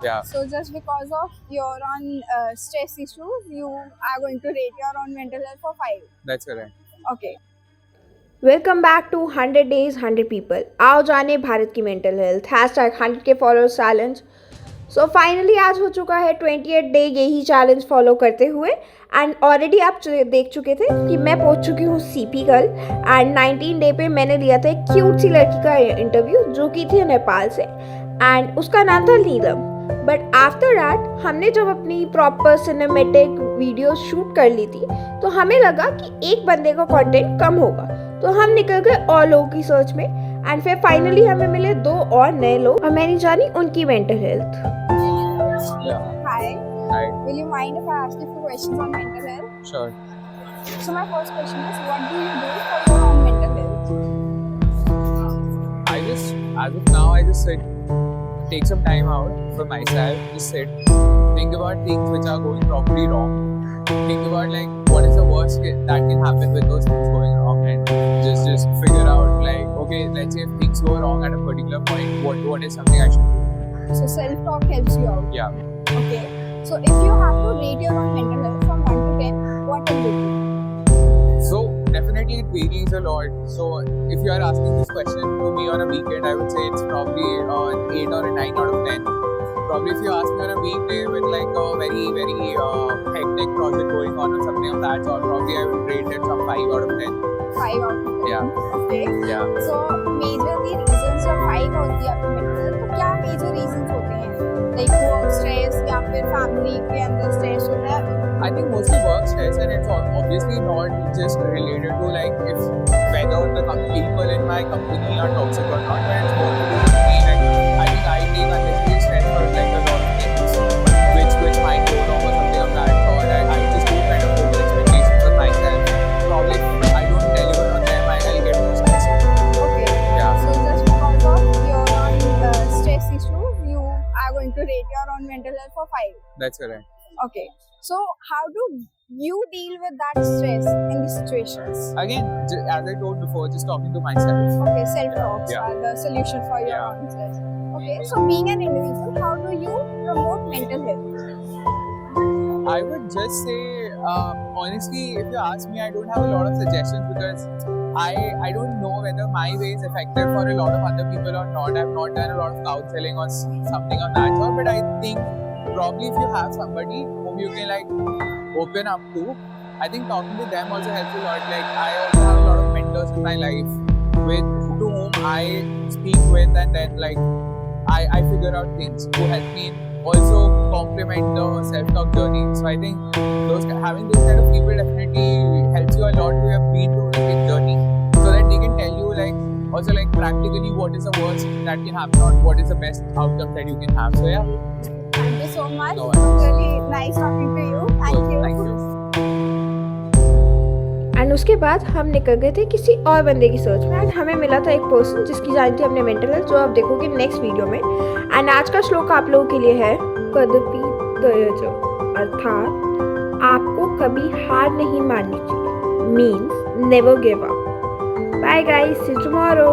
Yeah, So just because of your own stress issues, you are going to rate your own mental health for 5. that's correct. Okay. Welcome back to 100 days 100 people. आओ जाने भारत की mental health. Hashtag 100 के followers challenge. So finally आज हो चुका है 28 day यही challenge follow करते हुए। एंड ऑलरेडी आप देख चुके थे कि मैं पहुंच चुकी हूँ सीपी गर्ल। एंड 19 डे पे मैंने लिया था एक क्यूट सी लड़की का इंटरव्यू जो कि थी नेपाल से, एंड उसका नाम था नीलम। बट आफ्टर दैट हमने जब अपनी प्रॉपर सिनेमेटिक वीडियो शूट कर ली थी तो हमें लगा कि एक बंदे का कंटेंट कम होगा, तो हम निकल गए और लोगों की सर्च में। एंड फिर फाइनली हमें मिले 2 और नए लोग और मैंने जानी उनकी mental health. Yeah. Hi. Hi. Will you mind if I ask you a few questions on mental health? Sure. So my first question is, what do you do for your own mental health? As of now, I just sit, take some time out for myself, just sit, think about things which are going properly wrong. Think about like what is the worst that can happen with those things going wrong, and just figure out like, okay, let's say if things go wrong at a particular point, what is something I should do? So self-talk helps you out. Yeah. Okay. So if you have to rate your own mental health from 1 to 10, what will you do? So definitely it varies a lot. So if you are asking this question to me on a weekend, I would say it's probably an 8 or a 9 out of 10. Probably if you ask me on a weekday with like a very hectic project going on or something of that sort, probably I would rate it some 5 out of 10. 5 out of 10. Yeah. Okay. Yeah. So majorly reasons जब 5 होती है आपकी mental health, तो क्या major reasons होते हैं? Like work stress या फिर family के अंदर stress होता है? I think mostly work stress, and it's obviously not just related to like if whether the people in my company are toxic or not, but it's more to do with me. Like I think I take unnecessary stress for like a lot of things which might go wrong or something of that sort. I just do kind of over expectations with myself. Probably if I don't deliver on them, I'll get more stressed. Okay. Yeah. So just because of your own stress issues, you are going to rate your own mental health for 5. That's correct. Okay. So how do you deal with that stress in these situations? Again, as I told before, just talking to myself. Okay, self-talks Yeah. are the solution for your Yeah. own stress. Okay, so being an individual, how do you promote mental health? I would just say, honestly, if you ask me, I don't have a lot of suggestions because I don't know whether my way is effective for a lot of other people or not. I've not done a lot of counseling or something of that sort, but I think probably if you have somebody whom you can like open up to, I think talking to them also helps a lot. Like I also have a lot of mentors in my life to whom I speak with, and then like I figure out things who help me also complement the self-talk journey. So I think having those kind of people definitely helps you a lot who have been through the same journey, so that they can tell you like also like practically what is the worst that can happen or what is the best outcome that you can have. So yeah. Thank you so much. No It was really nice talking to you. Thank you. Thank you. And उसके बाद हम निकल गए थे किसी और बंदे की सर्च में। एंड हमें मिला था एक पर्सन जिसकी जानी थी अपने मेंटल हेल्थ, जो आप देखोगे नेक्स्ट वीडियो में। एंड आज का श्लोक आप लोगों के लिए है कदपि त्यज, अर्थात आपको कभी हार नहीं माननी चाहिए, means never give up. Bye guys, see you tomorrow.